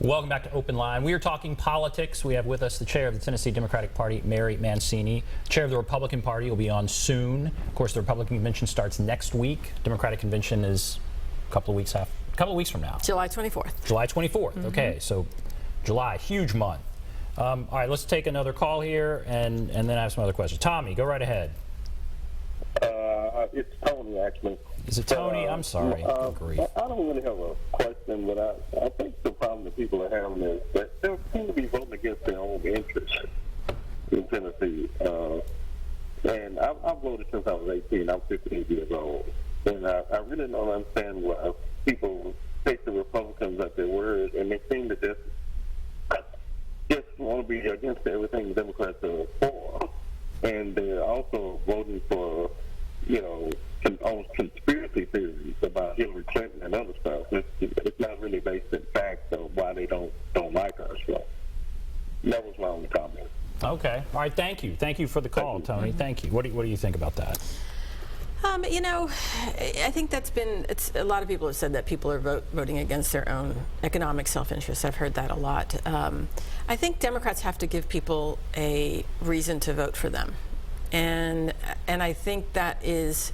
Welcome back to OpenLine. We are talking politics. We have with us the chair of the Tennessee Democratic Party, Mary Mancini. Chair of the Republican Party will be on soon. Of course, the Republican convention starts next week. Democratic convention is a couple of weeks from now. July 24th. July 24th. Okay, so July, huge month. All right, let's take another call here and then I have some other questions. Tommy, go right ahead. It's Tony, actually. Is it Tony? I'm sorry. I don't really have a question, but I think the problem that people are having is that they seem to be voting against their own interests in Tennessee. And I've voted since I was 18. I'm 15 years old. And I really don't understand why people take the Republicans at their word, and they seem to just want to be against everything the Democrats are for. And they're also voting for, on conspiracy theories about Hillary Clinton and other stuff. It's not really based in fact of why they don't like us. So that was my only comment. Okay. All right. Thank you. Thank you for the call, Tony. Thank you. What do you think about that? I think that's been, a lot of people have said that people are voting against their own economic self-interest. I've heard that a lot. I think Democrats have to give people a reason to vote for them. And I think that is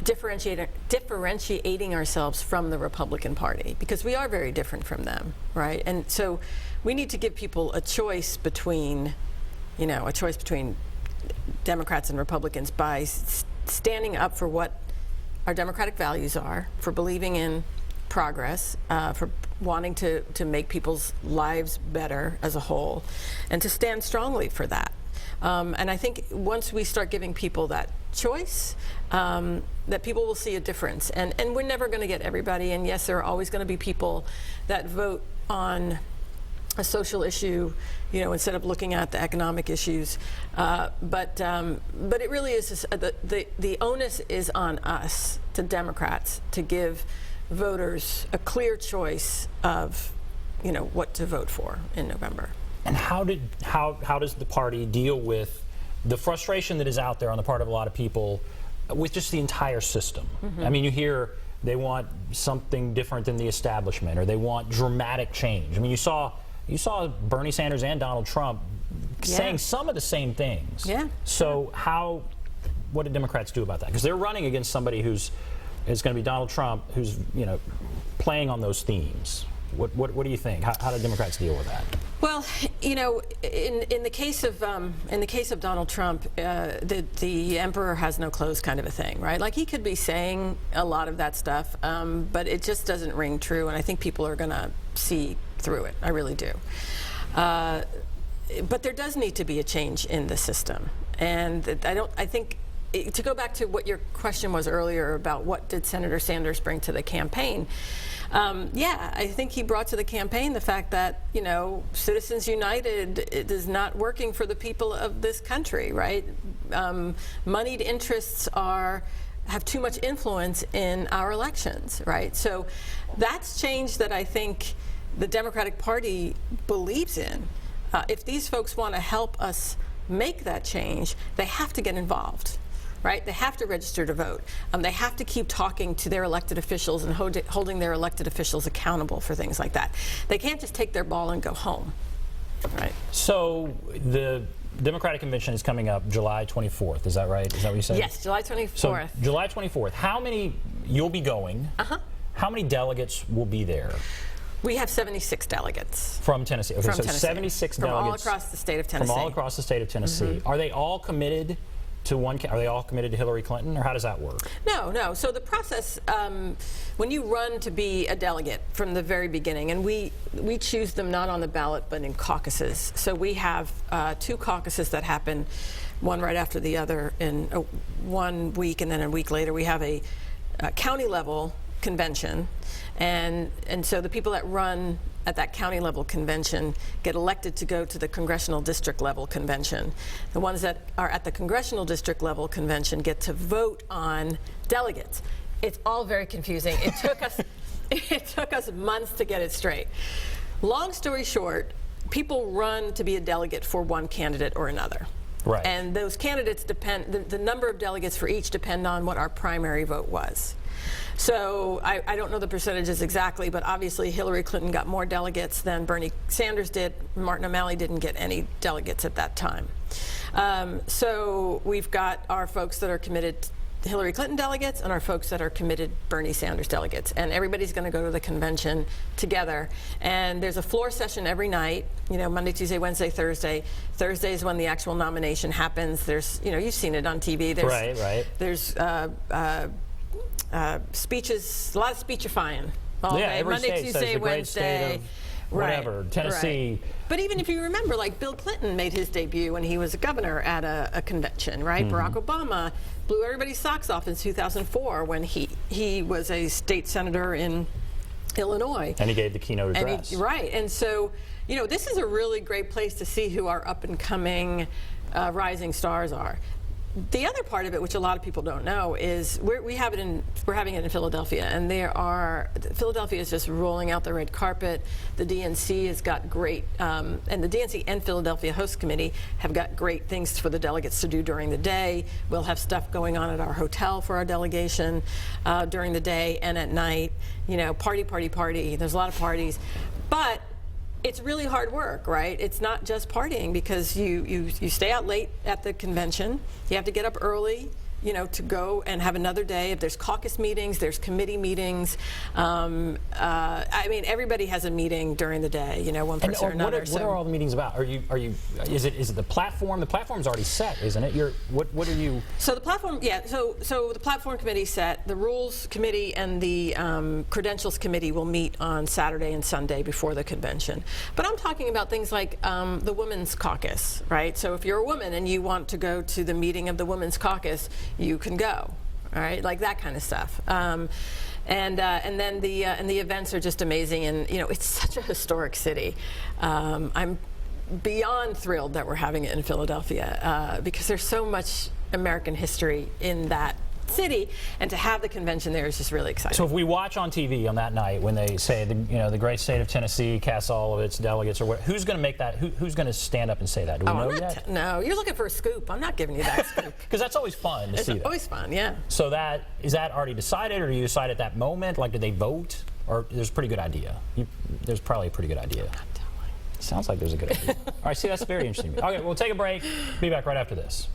differentiating ourselves from the Republican Party, because we are very different from them, right? And so we need to give people a choice between, Democrats and Republicans by standing up for what our democratic values are, for believing in progress, for wanting to make people's lives better as a whole, and to stand strongly for that. And I think once we start giving people that choice, that people will see a difference. And we're never going to get everybody. And yes, there are always going to be people that vote on a social issue, instead of looking at the economic issues. But it really is just, the onus is on us, to Democrats, to give voters a clear choice of, what to vote for in November. And how does the party deal with the frustration that is out there on the part of a lot of people with just the entire system? Mm-hmm. I mean, you hear they want something different than the establishment, or they want dramatic change. I mean, you saw Bernie Sanders and Donald Trump saying some of the same things. Yeah. So what do Democrats do about that? Because they're running against somebody it's going to be Donald Trump, who's playing on those themes. What do you think? How do Democrats deal with that? Well, in the case of Donald Trump, the emperor has no clothes kind of a thing, right? Like, he could be saying a lot of that stuff, but it just doesn't ring true, and I think people are going to see through it. I really do. But there does need to be a change in the system, and I think. To go back to what your question was earlier about what did Senator Sanders bring to the campaign, I think he brought to the campaign the fact that, Citizens United is not working for the people of this country, right? Moneyed interests have too much influence in our elections, right? So that's change that I think the Democratic Party believes in. If these folks want to help us make that change, they have to get involved. Right? They have to register to vote. They have to keep talking to their elected officials and holding their elected officials accountable for things like that. They can't just take their ball and go home. Right? So the Democratic convention is coming up July 24th. Is that right? Is that what you said? Yes, July 24th. So July 24th. How many, you'll be going? Uh-huh. How many delegates will be there? We have 76 delegates. From Tennessee. Okay, so Tennessee. 76 from delegates. All across the state of Tennessee. From all across the state of Tennessee. Mm-hmm. Are they all committed to are they all committed to Hillary Clinton, or how does that work? No. So the process, when you run to be a delegate from the very beginning, and we choose them not on the ballot but in caucuses. So we have 2 caucuses that happen, one right after the other in 1 week, and then a week later we have a county level convention, and so the people that run at that county level convention get elected to go to the congressional district level convention. The ones that are at the congressional district level convention get to vote on delegates. It's all very confusing. It took us months to get it straight. Long story short, people run to be a delegate for one candidate or another. Right. And those candidates depend, the number of delegates for each depend on what our primary vote was. So I don't know the percentages exactly, but obviously Hillary Clinton got more delegates than Bernie Sanders did. Martin O'Malley didn't get any delegates at that time. So we've got our folks that are committed Hillary Clinton delegates and our folks that are committed Bernie Sanders delegates. And everybody's going to go to the convention together. And there's a floor session every night, Monday, Tuesday, Wednesday, Thursday. Thursday is when the actual nomination happens. There's, you've seen it on TV. There's, right. There's speeches, a lot of speechifying all day. Every Monday, state Tuesday, says the great Wednesday. state of whatever, Tennessee. Right. But even if you remember, like Bill Clinton made his debut when he was a governor at a convention, right? Barack Obama blew everybody's socks off in 2004 when he was a state senator in Illinois. And he gave the keynote address. Right. And so, this is a really great place to see who our up-and-coming rising stars are. The other part of it, which a lot of people don't know, is we're having it in Philadelphia, and Philadelphia is just rolling out the red carpet. The DNC has got great, and the DNC and Philadelphia Host Committee have got great things for the delegates to do during the day. We'll have stuff going on at our hotel for our delegation during the day and at night. Party, party, party. There's a lot of parties, but it's really hard work, right? It's not just partying, because you stay out late at the convention. You have to get up early, to go and have another day. If there's caucus meetings, there's committee meetings. I mean, everybody has a meeting during the day, one person or another. What are all the meetings about? Is it the platform? The platform's already set, isn't it? What are you? So the platform, yeah. So the platform committee set. The rules committee and the credentials committee will meet on Saturday and Sunday before the convention. But I'm talking about things like the Women's Caucus, right? So if you're a woman and you want to go to the meeting of the Women's Caucus, you can go, all right, like that kind of stuff. And then the events are just amazing, and it's such a historic city. I'm beyond thrilled that we're having it in Philadelphia because there's so much American history in that city, and to have the convention there is just really exciting. So if we watch on TV on that night when they say the great state of Tennessee casts all of its delegates, or what, who's going to make that? Who's going to stand up and say that? Do we know yet? No, you're looking for a scoop. I'm not giving you that scoop. Because that's always fun to see. It's always fun, yeah. So is that already decided, or do you decide at that moment? Like, did they vote, or there's a pretty good idea? There's probably a pretty good idea. I'm not telling. Sounds like there's a good idea. All right, see, that's very interesting. Okay, we'll take a break. Be back right after this.